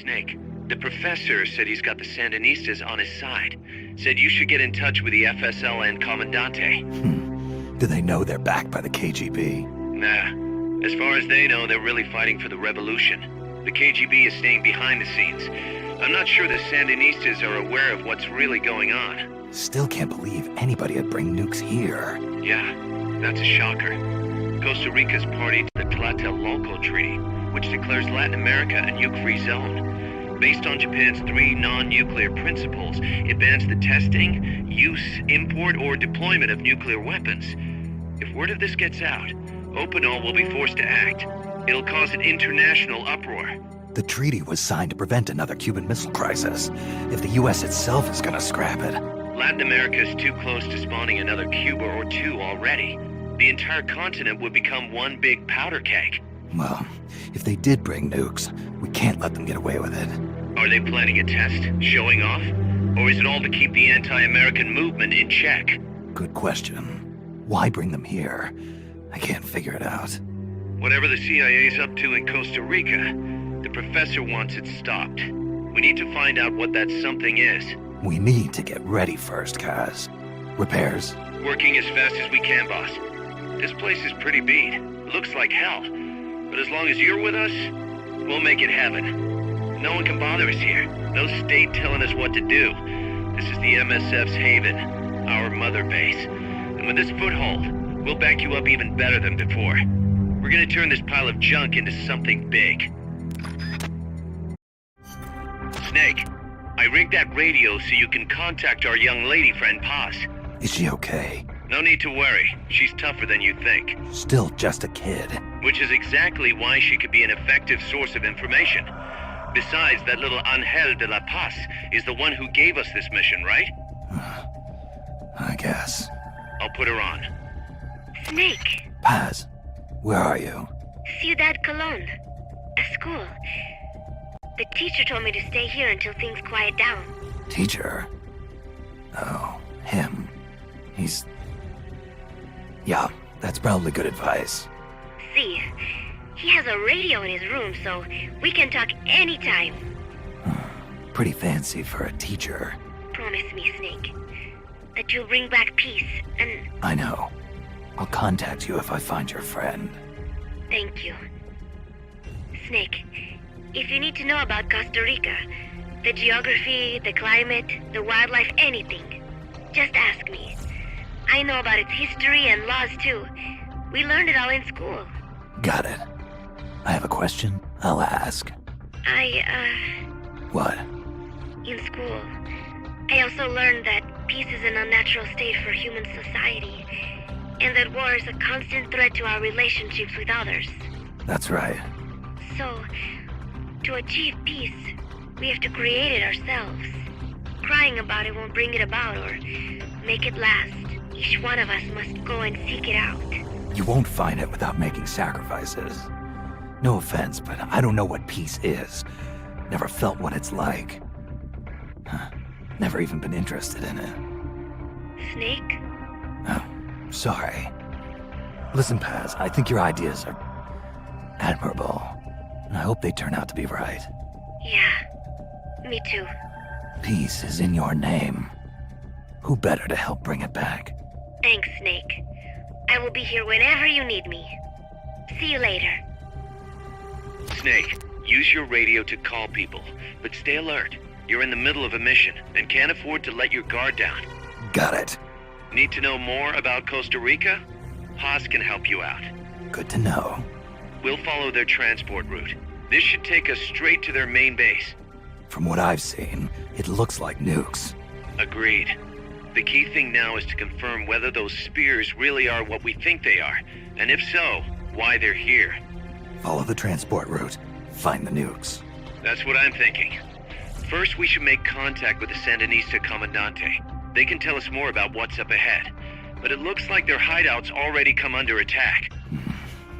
Snake, the professor said he's got the Sandinistas on his side. Said you should get in touch with the FSL and Commandante. Do they know they're backed by the KGB? Nah. As far as they know, they're really fighting for the revolution. The KGB is staying behind the scenes. I'm not sure the Sandinistas are aware of what's really going on. Still can't believe anybody would bring nukes here. Yeah, that's a shocker. Costa Rica's party to the Tlatelolco Treaty, which declares Latin America a nuke-free zone. Based on Japan's 3 non-nuclear principles, it bans the testing, use, import, or deployment of nuclear weapons. If word of this gets out, Opinol will be forced to act. It'll cause an international uproar. The treaty was signed to prevent another Cuban Missile Crisis. If the U.S. itself is gonna scrap it... Latin America is too close to spawning another Cuba or two already. The entire continent would become one big powder keg. Well, if they did bring nukes, we can't let them get away with it. Are they planning a test? Showing off? Or is it all to keep the anti-American movement in check? Good question. Why bring them here? I can't figure it out. Whatever the CIA's up to in Costa Rica, the professor wants it stopped. We need to find out what that something is. We need to get ready first, Kaz. Repairs? Working as fast as we can, boss. This place is pretty beat. Looks like hell. But as long as you're with us, we'll make it heaven. No one can bother us here. No state telling us what to do. This is the MSF's haven, our mother base. And with this foothold, we'll back you up even better than before. We're gonna turn this pile of junk into something big. Snake, I rigged that radio so you can contact our young lady friend Paz. Is she okay? No need to worry. She's tougher than you think. Still just a kid. Which is exactly why she could be an effective source of information. Besides, that little Angel de la Paz is the one who gave us this mission, right? I guess. I'll put her on. Snake. Paz, where are you? Ciudad Colon. A school. The teacher told me to stay here until things quiet down. Teacher? Oh, him. He's... Yeah, that's probably good advice. See, he has a radio in his room, so we can talk anytime. Pretty fancy for a teacher. Promise me, Snake, that you'll bring back peace, and... I know. I'll contact you if I find your friend. Thank you. Snake, if you need to know about Costa Rica, the geography, the climate, the wildlife, anything, just ask me. I know about its history and laws, too. We learned it all in school. Got it. I have a question. I'll ask. What? In school, I also learned that peace is an unnatural state for human society, and that war is a constant threat to our relationships with others. That's right. So, to achieve peace, we have to create it ourselves. Crying about it won't bring it about or make it last. Each one of us must go and seek it out. You won't find it without making sacrifices. No offense, but I don't know what peace is. Never felt what it's like. Never even been interested in it. Snake? Oh, sorry. Listen, Paz, I think your ideas are admirable. I hope they turn out to be right. Yeah, me too. Peace is in your name. Who better to help bring it back? Thanks, Snake. I will be here whenever you need me. See you later. Snake, use your radio to call people, but stay alert. You're in the middle of a mission and can't afford to let your guard down. Got it. Need to know more about Costa Rica? Haas can help you out. Good to know. We'll follow their transport route. This should take us straight to their main base. From what I've seen, it looks like nukes. Agreed. The key thing now is to confirm whether those spears really are what we think they are, and if so, why they're here. Follow the transport route. Find the nukes. That's what I'm thinking. First, we should make contact with the Sandinista Commandante. They can tell us more about what's up ahead. But it looks like their hideout's already come under attack.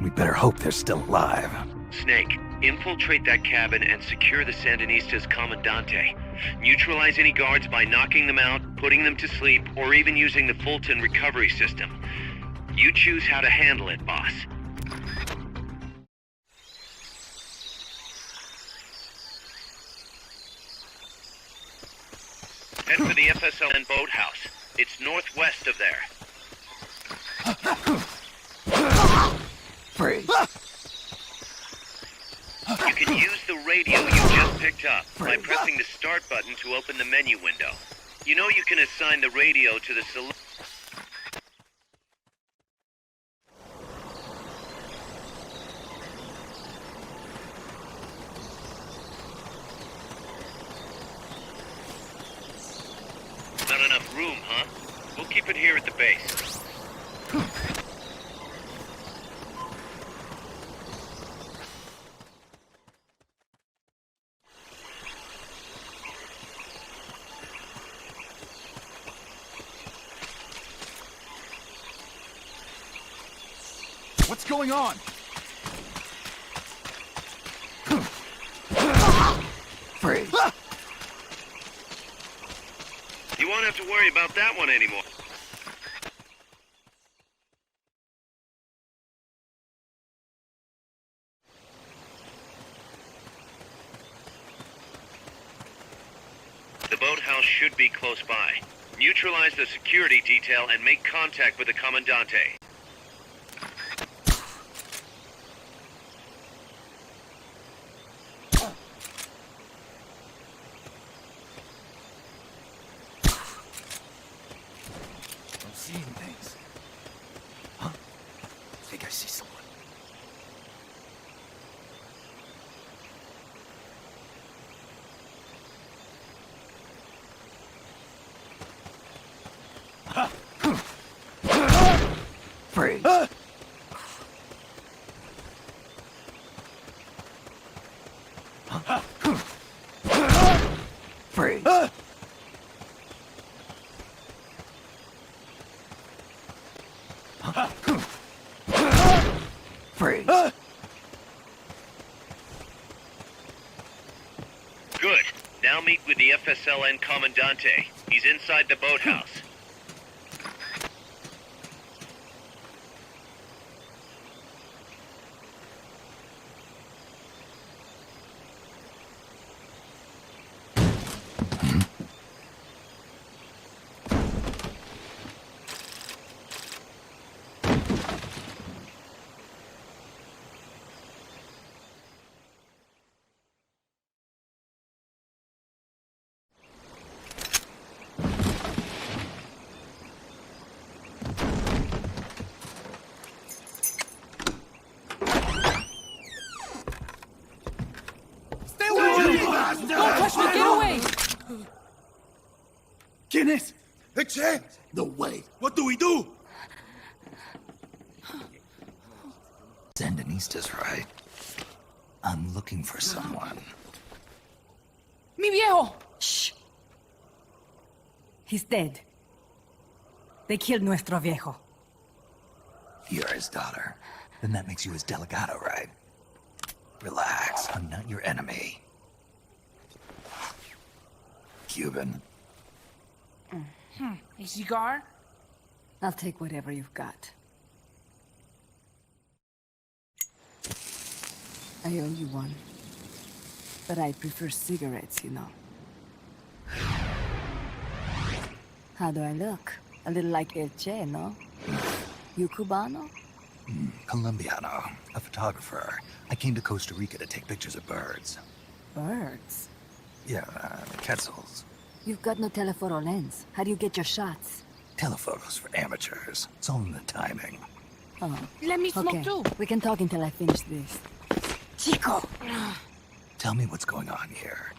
We better hope they're still alive. Snake, infiltrate that cabin and secure the Sandinista's Commandante. Neutralize any guards by knocking them out, putting them to sleep, or even using the Fulton recovery system. You choose how to handle it, boss. Head for the FSLN boathouse. It's northwest of there. Freeze. You can use the radio you just picked up by pressing the start button to open the menu window. You know you can assign the radio to the Not enough room, huh? We'll keep it here at the base. What's going on? Freeze. You won't have to worry about that one anymore. The boathouse should be close by. Neutralize the security detail and make contact with the Commandante. I'm seeing things. Huh? I think I see someone. Freeze. Freeze. Freeze. Good. Now meet with the FSLN Commandante. He's inside the boathouse. Don't touch me! Get away! ¿Quién es? Eche! No way. What do we do? Sandinista's right. I'm looking for someone. Mi viejo! Shh. He's dead. They killed nuestro viejo. You're his daughter. Then that makes you his delegado, right? Relax, I'm not your enemy. Cuban. A cigar? I'll take whatever you've got. I owe you one. But I prefer cigarettes, you know. How do I look? A little like El Che, no? You Cubano? Colombiano, a photographer. I came to Costa Rica to take pictures of birds. Birds? Yeah, the quetzals. You've got no telephoto lens. How do you get your shots? Telephotos for amateurs. It's all in the timing. Oh, Let me smoke okay. too. We can talk until I finish this. Chico! Tell me what's going on here.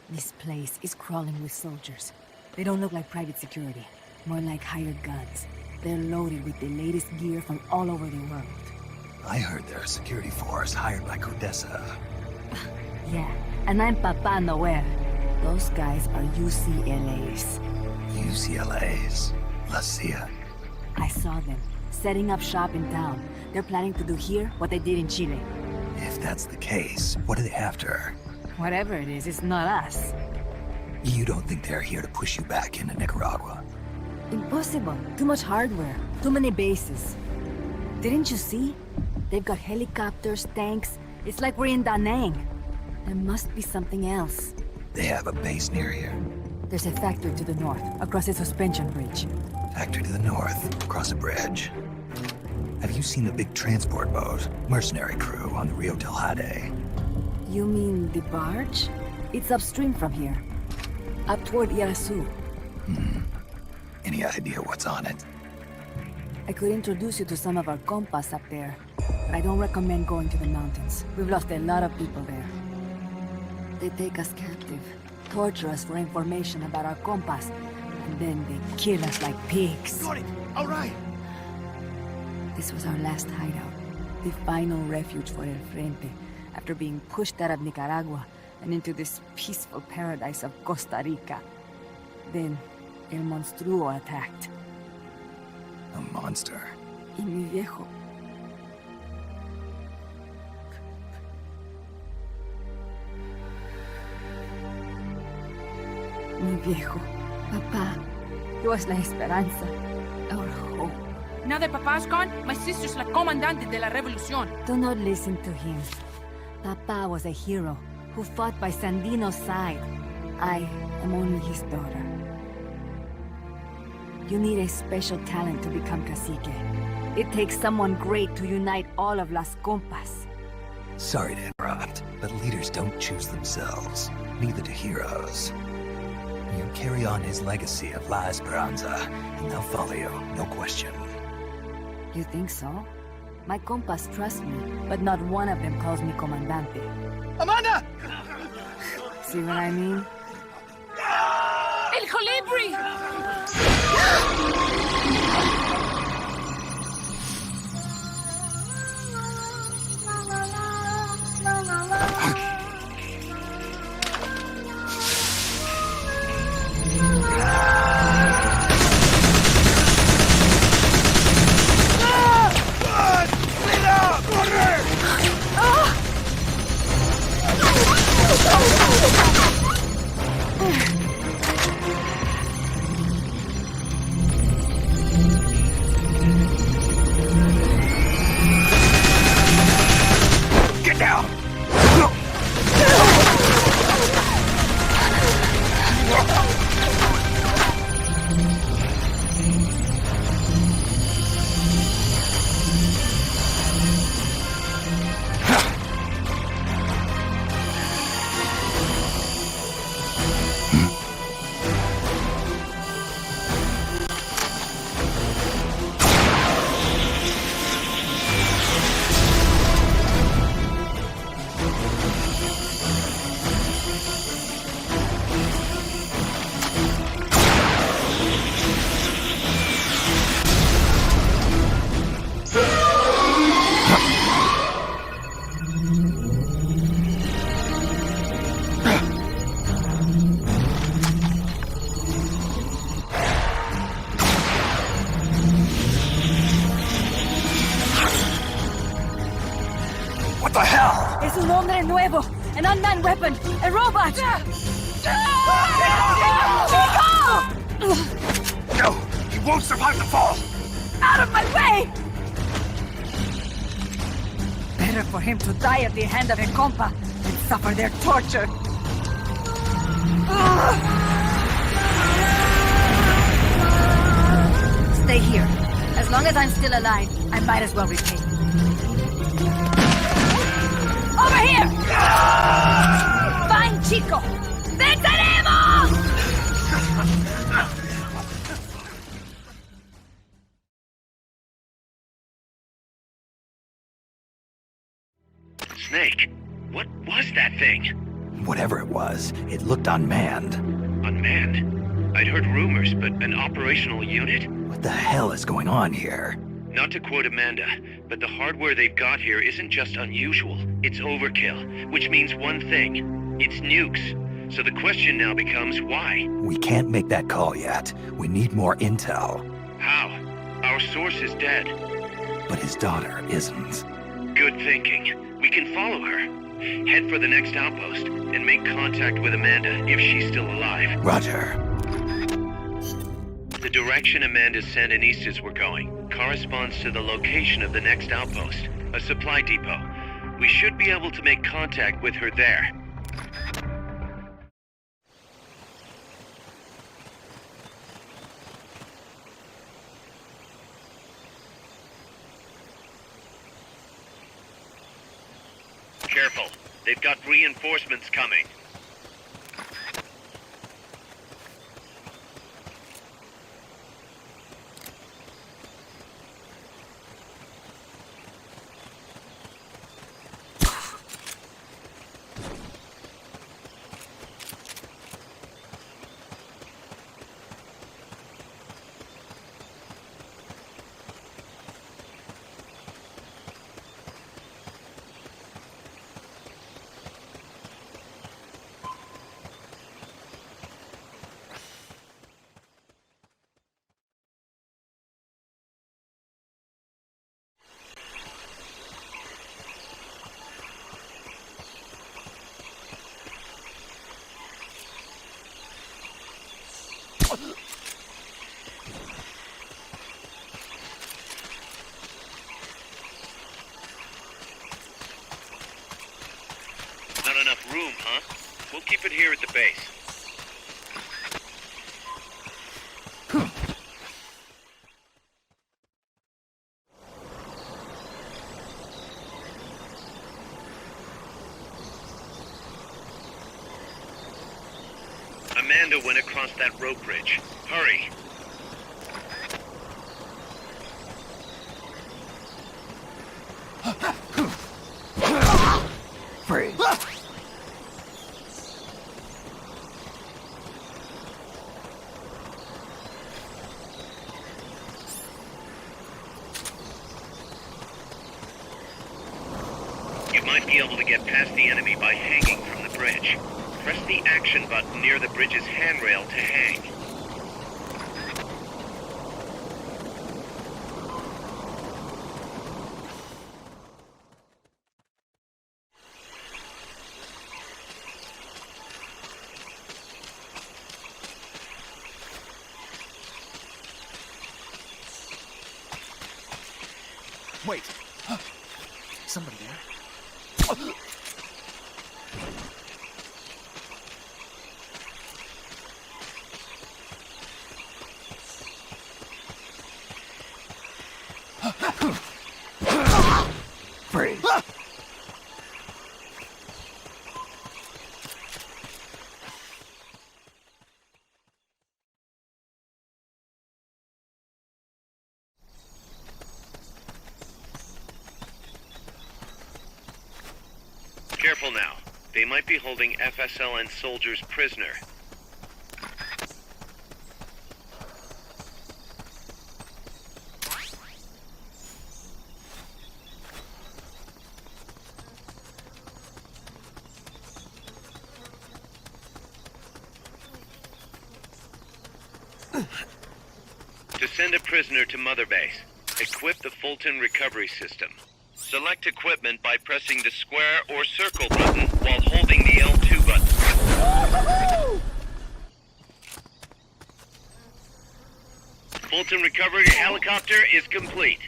This place is crawling with soldiers. They don't look like private security. More like hired guns. They're loaded with the latest gear from all over the world. I heard they're a security force hired by Codessa. Yeah, and I'm Papa Noel. Those guys are UCLA's. UCLA's. La CIA. I saw them, setting up shop in town. They're planning to do here what they did in Chile. If that's the case, what are they after? Whatever it is, it's not us. You don't think they're here to push you back into Nicaragua? Impossible. Too much hardware. Too many bases. Didn't you see? They've got helicopters, tanks. It's like we're in Da Nang. There must be something else. They have a base near here. There's a factory to the north, across a suspension bridge. Factory to the north, across a bridge. Have you seen the big transport boat? Mercenary crew on the Rio del Jade. You mean the barge? It's upstream from here. Up toward Irasu. Any idea what's on it? I could introduce you to some of our compas up there, but I don't recommend going to the mountains. We've lost a lot of people there. They take us captive, torture us for information about our compas, and then they kill us like pigs. Got it. All right. This was our last hideout, the final refuge for El Frente, after being pushed out of Nicaragua and into this peaceful paradise of Costa Rica. Then, El Monstruo attacked. A monster. Y mi viejo. Mi viejo. Papá. He was la esperanza. Our hope. Now that Papa's gone, my sister's la comandante de la revolución. Do not listen to him. Papa was a hero who fought by Sandino's side. I am only his daughter. You need a special talent to become cacique. It takes someone great to unite all of Las Compas. Sorry to interrupt, but leaders don't choose themselves. Neither do heroes. You carry on his legacy of La Esperanza, and they'll follow you, no question. You think so? My compas trust me, but not one of them calls me comandante. Amanda! See what I mean? El Colibri! Get down! What the hell? Es un hombre nuevo, an unmanned weapon, a robot! No! He won't survive the fall! Out of my way! Better for him to die at the hand of a compa than suffer their torture. Stay here. As long as I'm still alive, I might as well repay. Over here! Fine, chico! ¡Venceremos! Snake, what was that thing? Whatever it was, it looked unmanned. Unmanned? I'd heard rumors, but an operational unit? What the hell is going on here? Not to quote Amanda, but the hardware they've got here isn't just unusual, it's overkill, which means one thing. It's nukes. So the question now becomes why? We can't make that call yet. We need more intel. How? Our source is dead. But his daughter isn't. Good thinking. We can follow her. Head for the next outpost and make contact with Amanda if she's still alive. Roger. The direction Amanda's Sandinistas were going corresponds to the location of the next outpost, a supply depot. We should be able to make contact with her there. Careful. They've got reinforcements coming. Not enough room, huh? We'll keep it here at the base. Amanda went across that rope bridge. Hurry. Freeze. You might be able to get past the enemy by hanging from the bridge. Press the action button near the bridge's handrail to hang. Wait. Somebody there? Freeze. Careful now. They might be holding FSLN soldiers prisoner. To send a prisoner to Mother Base, equip the Fulton recovery system. Select equipment by pressing the square or circle button while holding the L2 button. Fulton recovery helicopter is complete.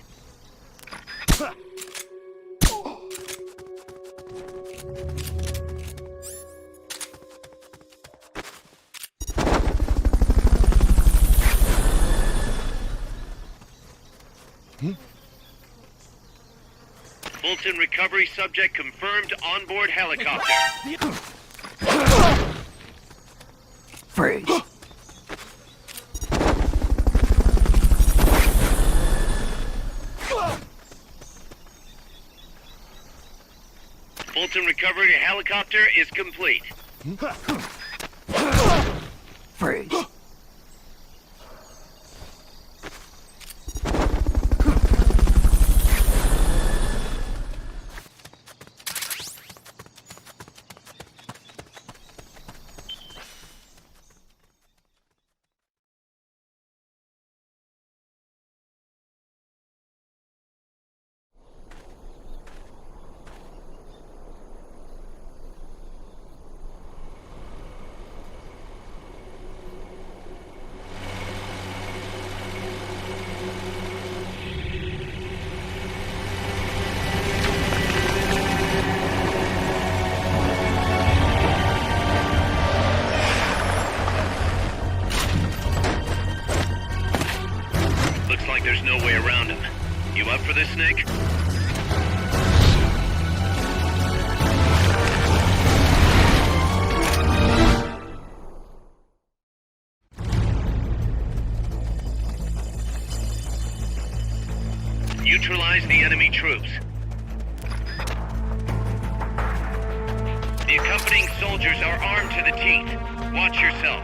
Fulton recovery subject confirmed onboard helicopter. Freeze. Fulton recovery helicopter is complete. Freeze. Looks like there's no way around him. You up for this, Snake? neutralize the enemy troops. The accompanying soldiers are armed to the teeth. Watch yourself.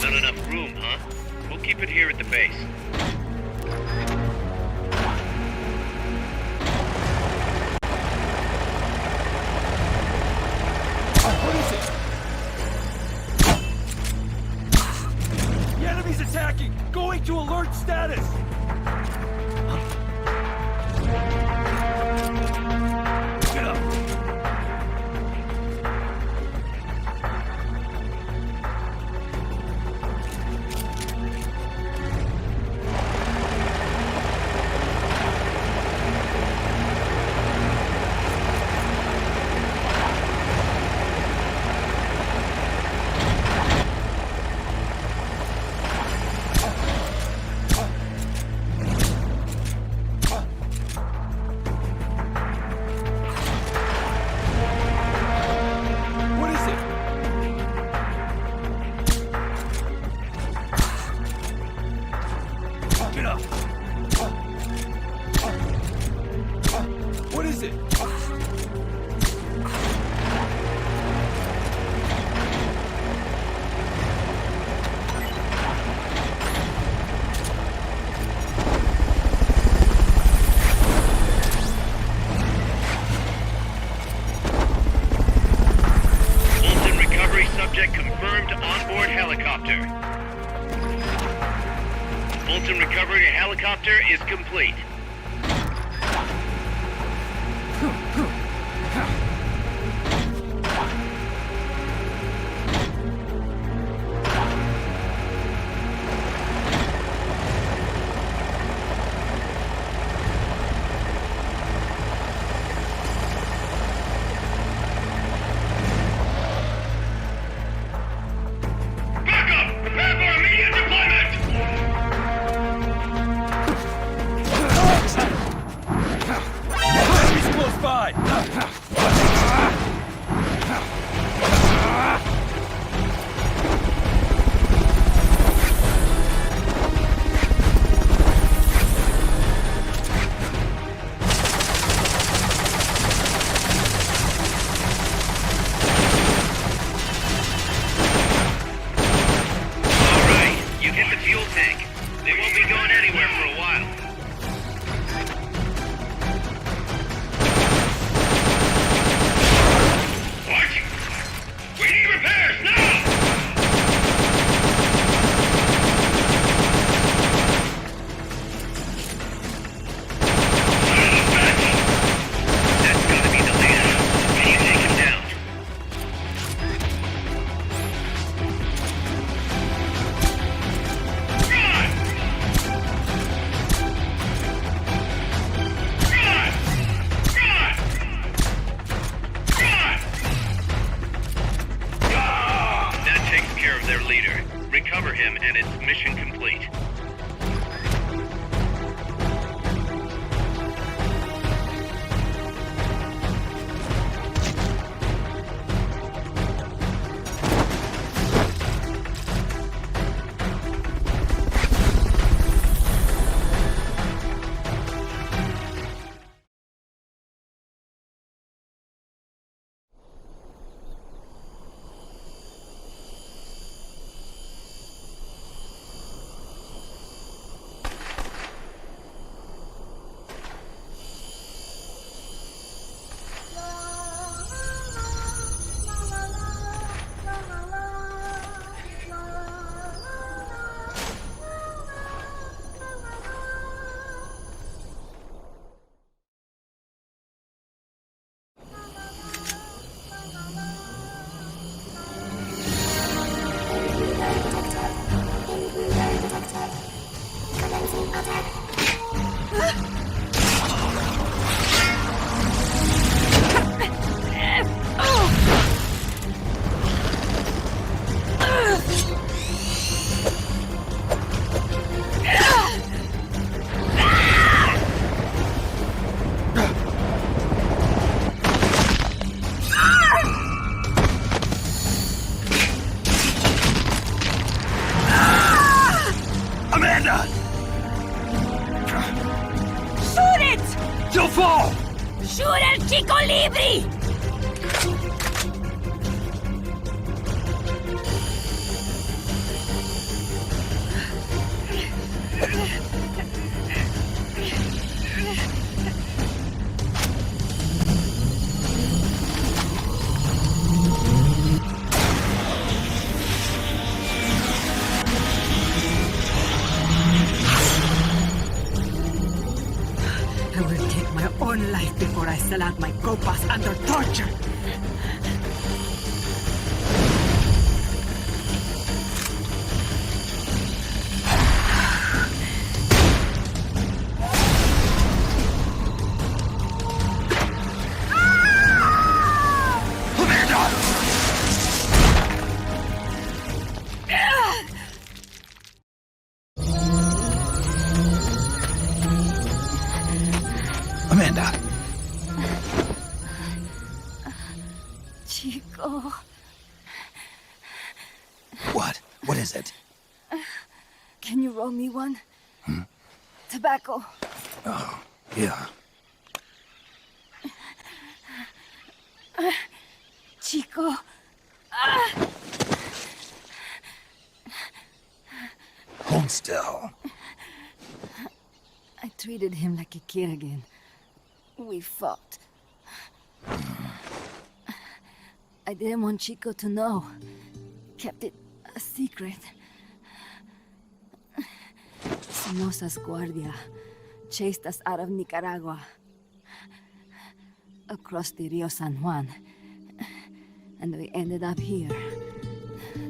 Not enough room, huh? We'll keep it here at the base. What is it? The enemy's attacking! Going to alert status! Get up! What is it? Get up! What is it? Fulton recovery subject confirmed onboard helicopter. Fulton recovery helicopter is complete. Backup! Prepare for immediate deployment! Enemy's close by! All right, you hit the fuel tank. They won't be going anywhere for a while. What? We need repairs now! That's gotta be the leader. Can you take him down? That takes care of their leader. Recover him and it's mission complete. fall! ¡Shoot el chico libre! I will take my own life before I sell out my copas under torture. Amanda! Chico. What? What is it? Can you roll me one? Tobacco. Oh, yeah. Chico. Hold still. I treated him like a kid again. We fought. I didn't want Chico to know. Kept it a secret. Somoza's Guardia chased us out of Nicaragua. Across the Rio San Juan. And we ended up here.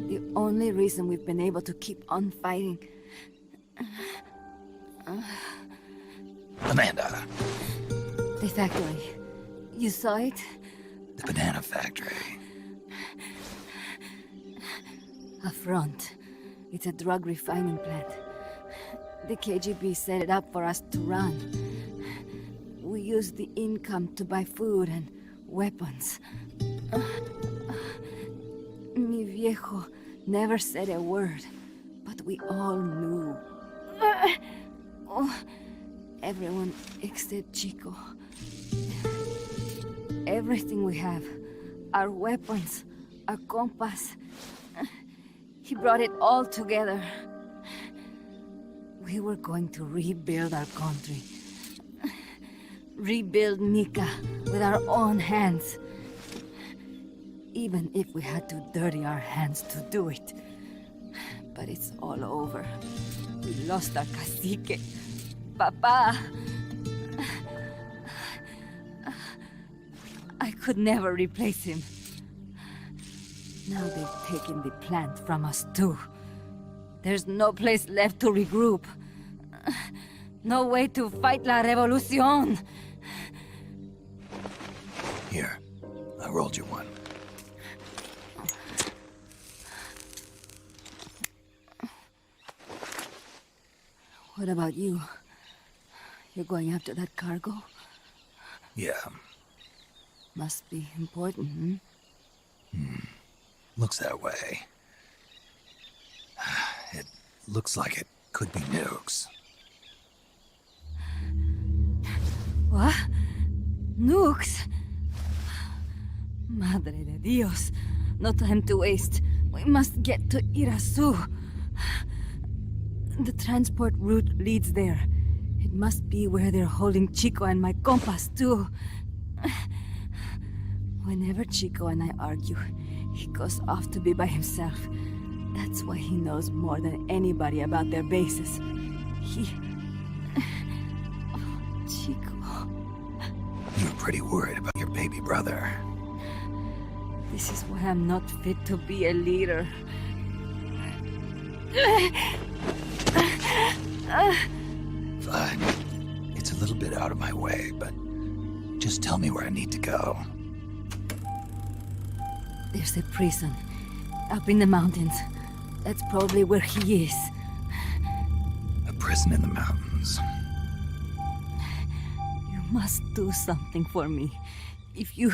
The only reason we've been able to keep on fighting. Amanda. The factory. You saw it? The banana factory. A front. It's a drug refining plant. The KGB set it up for us to run. We used the income to buy food and weapons. Mi viejo never said a word, but we all knew. Everyone except Chico. Everything we have. Our weapons, our compass. He brought it all together. We were going to rebuild our country. Rebuild Nika with our own hands. Even if we had to dirty our hands to do it. But it's all over. We lost our cacique. Papa. I could never replace him. Now they've taken the plant from us too. There's no place left to regroup. No way to fight la revolución. Here, I rolled you one. What about you? You're going after that cargo? Yeah, Must be important, looks that way. It looks like it could be nukes. What? Nukes? Madre de Dios. No time to waste. We must get to Irasu. The transport route leads there. It must be where they're holding Chico and my compass, too. Whenever Chico and I argue, he goes off to be by himself. That's why he knows more than anybody about their bases. Chico. You're pretty worried about your baby brother. This is why I'm not fit to be a leader. Fine. It's a little bit out of my way, but just tell me where I need to go. There's a prison up in the mountains. That's probably where he is. A prison in the mountains. You must do something for me. If you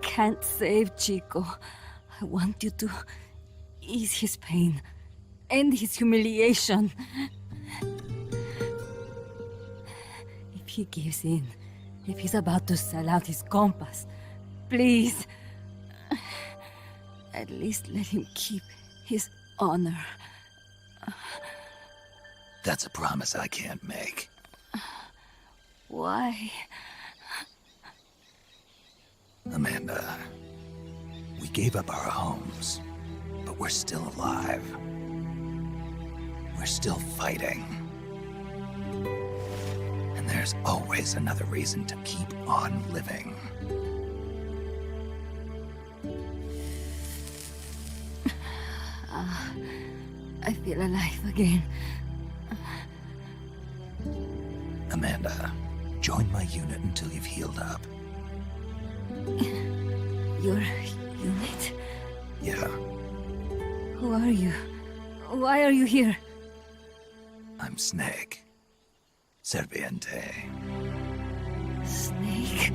can't save Chico, I want you to ease his pain, end his humiliation. If he gives in, If he's about to sell out his compass, please, at least let him keep his honor. That's a promise I can't make. Why? Amanda, we gave up our homes, but we're still alive. We're still fighting. And there's always another reason to keep on living. I feel alive again. Amanda, join my unit until you've healed up. Your unit? Yeah, Who are you? Why are you here? I'm Snake. Serviente. Snake?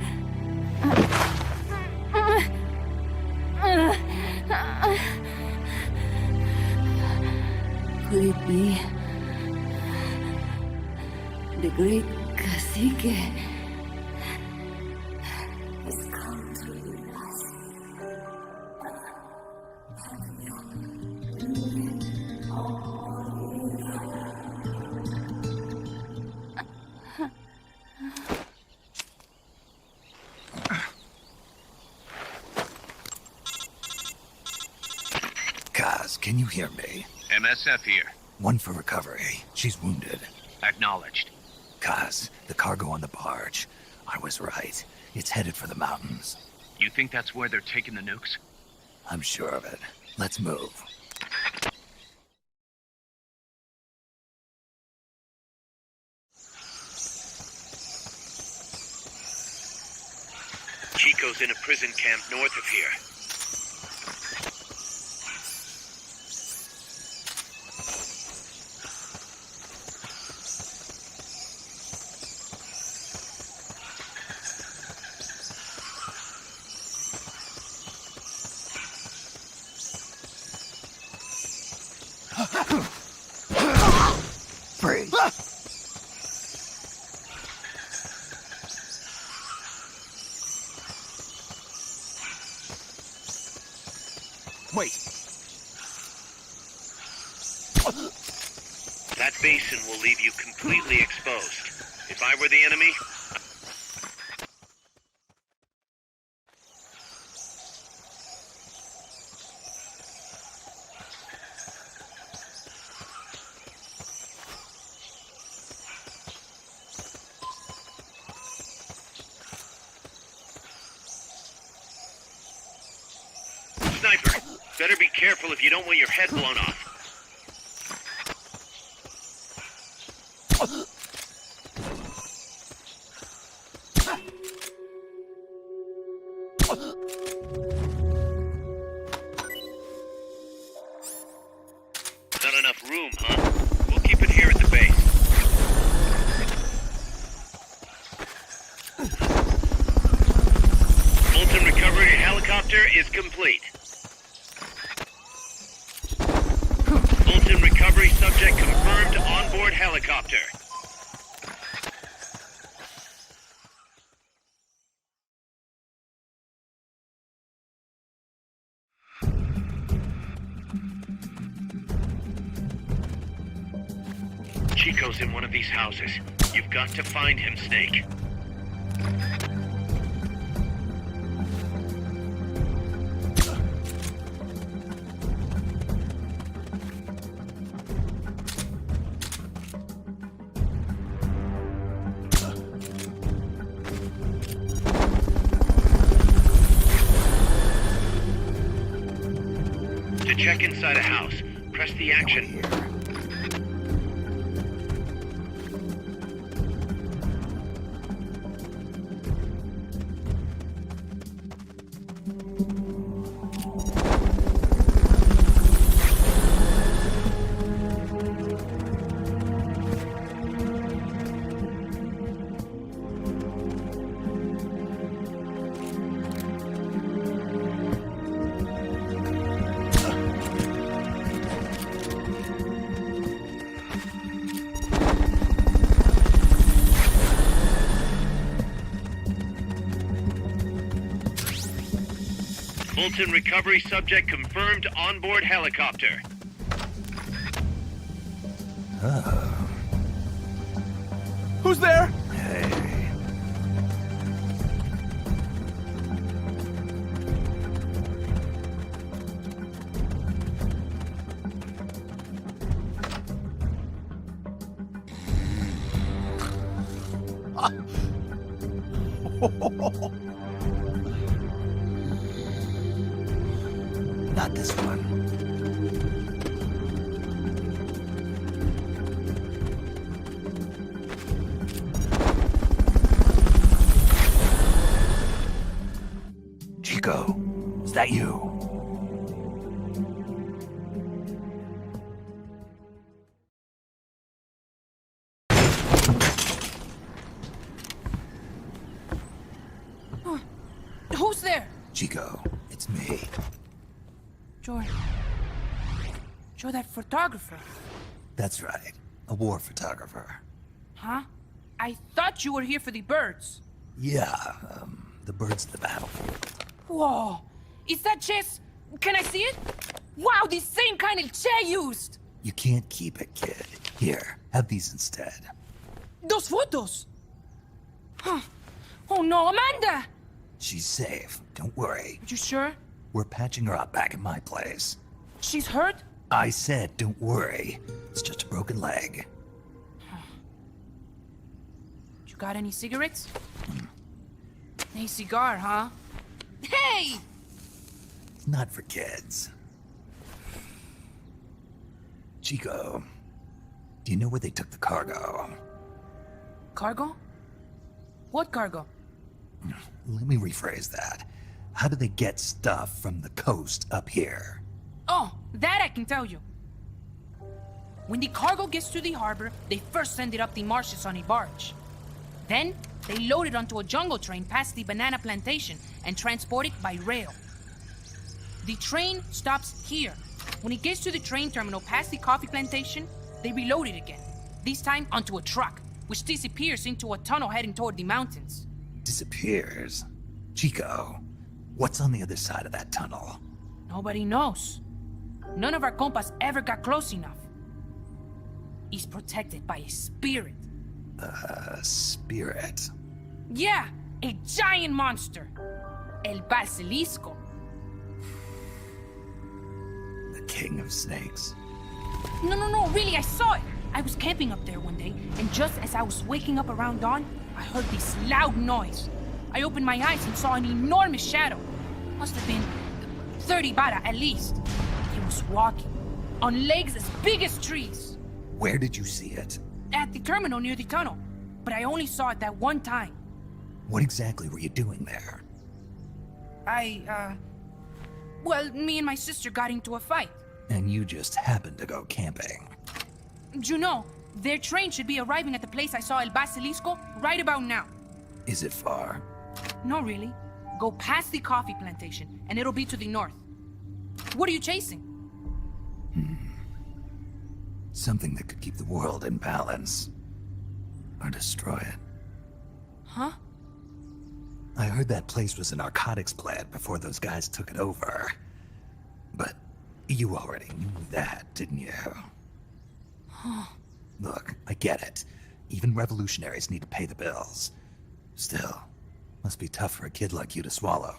Could it be the great cacique has come to lead us? Kaz, can you hear me? MSF here. One for recovery. She's wounded. Acknowledged. Kaz, the cargo on the barge. I was right. It's headed for the mountains. You think that's where they're taking the nukes? I'm sure of it. Let's move. Chico's in a prison camp north of here. Freeze! Wait. That basin will leave you completely exposed. If I were the enemy, Sniper, better be careful if you don't want your head blown off. Not enough room, huh? We'll keep it here at the base. Molten recovery helicopter is complete. Molten recovery subject confirmed onboard helicopter. Chico's in one of these houses. You've got to find him, Snake. To check inside a house, press the action. Fulton recovery subject confirmed onboard helicopter. Who's there? Hey. Not this one. Chico, is that you? Who's there? Chico, it's me. You're that photographer. That's right. A war photographer. Huh? I thought you were here for the birds. Yeah, the birds of the battlefield. Whoa! Is that chess? Can I see it? Wow, the same kind of chair used! You can't keep it, kid. Here, have these instead. Those photos! Huh. Oh no, Amanda! She's safe. Don't worry. You sure? We're patching her up back at my place. She's hurt? I said, don't worry. It's just a broken leg. You got any cigarettes? A cigar, huh? Hey! It's not for kids. Chico, do you know where they took the cargo? Cargo? What cargo? Let me rephrase that. How do they get stuff from the coast up here? Oh, that I can tell you. When the cargo gets to the harbor, they first send it up the marshes on a barge. Then, they load it onto a jungle train past the banana plantation and transport it by rail. The train stops here. When it gets to the train terminal past the coffee plantation, they reload it again. This time onto a truck, which disappears into a tunnel heading toward the mountains. Disappears? Chico, what's on the other side of that tunnel? Nobody knows. None of our compas ever got close enough. He's protected by a spirit. A spirit? Yeah, a giant monster. El Basilisco. The king of snakes. No, really, I saw it. I was camping up there one day, and just as I was waking up around dawn, I heard this loud noise. I opened my eyes and saw an enormous shadow. Must have been 30 bara at least. He was walking, on legs as big as trees. Where did you see it? At the terminal near the tunnel, but I only saw it that one time. What exactly were you doing there? Well, me and my sister got into a fight. And you just happened to go camping. You know, their train should be arriving at the place I saw El Basilisco right about now. Is it far? No, really. Go past the coffee plantation, and it'll be to the north. What are you chasing? Something that could keep the world in balance. Or destroy it. Huh? I heard that place was a narcotics plant before those guys took it over. But you already knew that, didn't you? Look, I get it. Even revolutionaries need to pay the bills. Still, must be tough for a kid like you to swallow.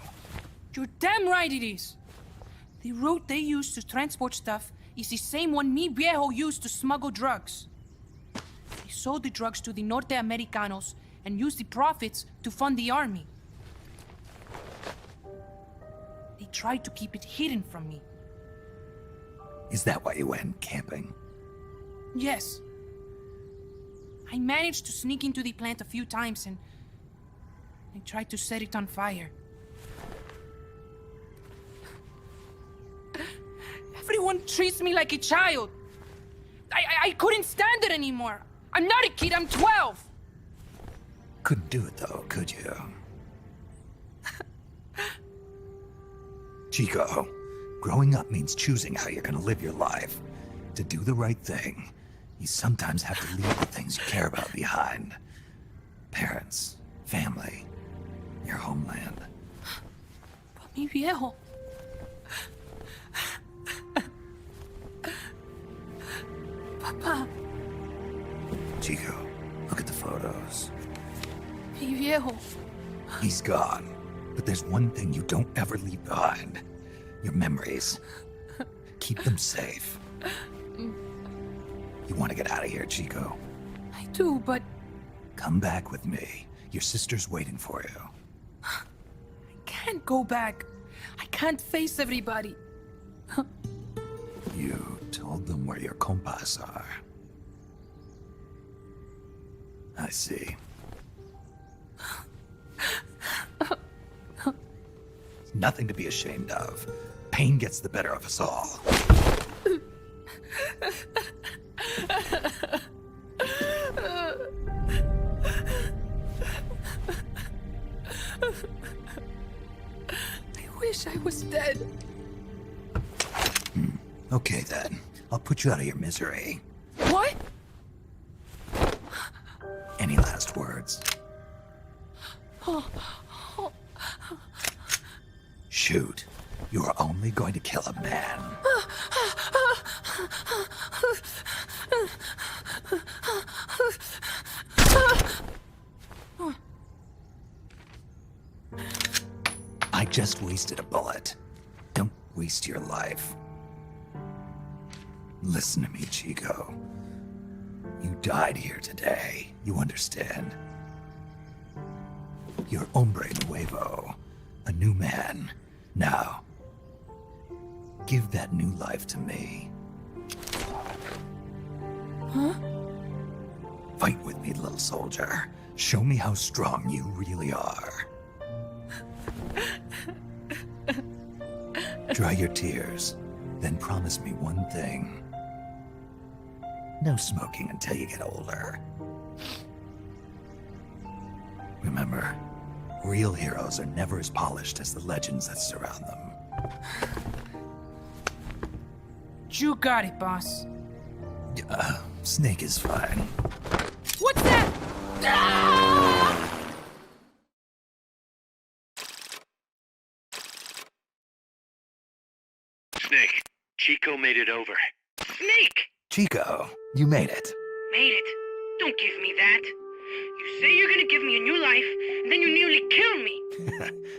You're damn right it is. The route they use to transport stuff is the same one mi viejo used to smuggle drugs. He sold the drugs to the Norte Americanos and used the profits to fund the army. They tried to keep it hidden from me. Is that why you went camping? Yes. I managed to sneak into the plant a few times and I tried to set it on fire. Everyone treats me like a child. I couldn't stand it anymore. I'm not a kid, I'm 12. Couldn't do it though, could you? Chico, growing up means choosing how you're gonna live your life. To do the right thing, you sometimes have to leave the things you care about behind. Parents, family, your homeland. But mi viejo, photos. Mi viejo. He's gone. But there's one thing you don't ever leave behind. Your memories. Keep them safe. You want to get out of here, Chico? I do, but Come back with me. Your sister's waiting for you. I can't go back. I can't face everybody. You told them where your compas are. I see. Nothing to be ashamed of. Pain gets the better of us all. I wish I was dead. Okay then. I'll put you out of your misery. What? Any last words? Shoot. You are only going to kill a man. I just wasted a bullet. Don't waste your life. Listen to me, Chico. You died here today. You understand? You're hombre nuevo. A new man. Now, give that new life to me. Huh? Fight with me, little soldier. Show me how strong you really are. Dry your tears, then promise me one thing. No smoking until you get older. Remember, real heroes are never as polished as the legends that surround them. You got it, boss. Snake is fine. What's that? Ah! Snake, Chico made it over. Snake! Chico, you made it. Made it. Don't give me that. You say you're gonna give me a new life, and then you nearly kill me.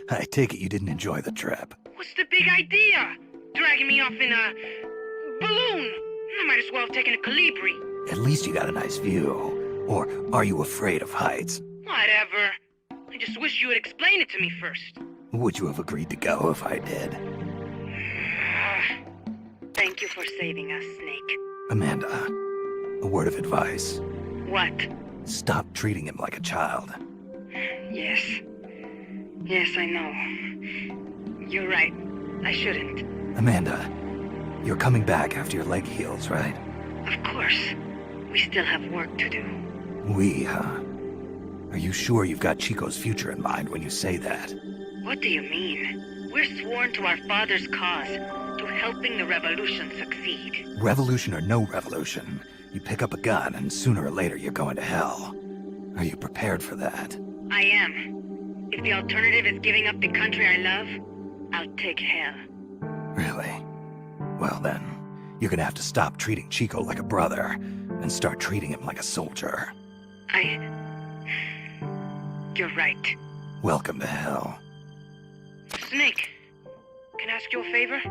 I take it you didn't enjoy the trip. What's the big idea? Dragging me off in a balloon. I might as well have taken a Calibri. At least you got a nice view. Or are you afraid of heights? Whatever. I just wish you would explain it to me first. Would you have agreed to go if I did? Thank you for saving us, Snake. Amanda, a word of advice. What? Stop treating him like a child. Yes. Yes, I know. You're right. I shouldn't. Amanda, you're coming back after your leg heals, right? Of course. We still have work to do. We, huh? Are you sure you've got Chico's future in mind when you say that? What do you mean? We're sworn to our father's cause, to helping the revolution succeed. Revolution or no revolution, you pick up a gun and sooner or later you're going to hell. Are you prepared for that? I am. If the alternative is giving up the country I love, I'll take hell. Really? Well then, you're gonna have to stop treating Chico like a brother and start treating him like a soldier. You're right. Welcome to hell. Snake, can I ask you a favor?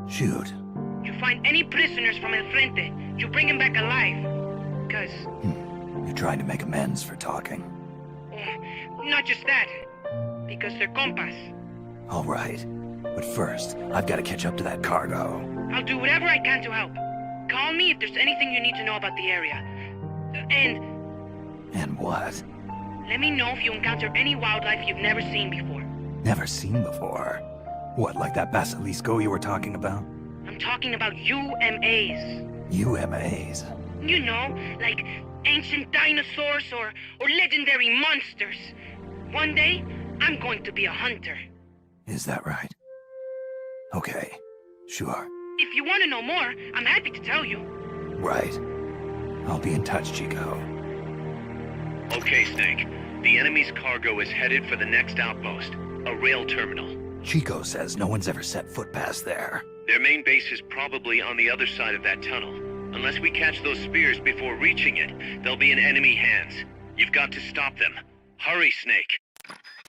Shoot. You find any prisoners from El Frente, you bring them back alive. Because, You're trying to make amends for talking. not just that, because they're compas. All right. But first, I've got to catch up to that cargo. I'll do whatever I can to help. Call me if there's anything you need to know about the area. And what? Let me know if you encounter any wildlife you've never seen before. Never seen before. What, like that basilisco you were talking about? I'm talking about UMAs. UMAs. You know, like ancient dinosaurs or legendary monsters. One day, I'm going to be a hunter. Is that right? Okay, sure. If you want to know more, I'm happy to tell you. Right. I'll be in touch, Chico. Okay, Snake. The enemy's cargo is headed for the next outpost, a rail terminal. Chico says no one's ever set foot past there. Their main base is probably on the other side of that tunnel. Unless we catch those spears before reaching it, they'll be in enemy hands. You've got to stop them. Hurry, Snake.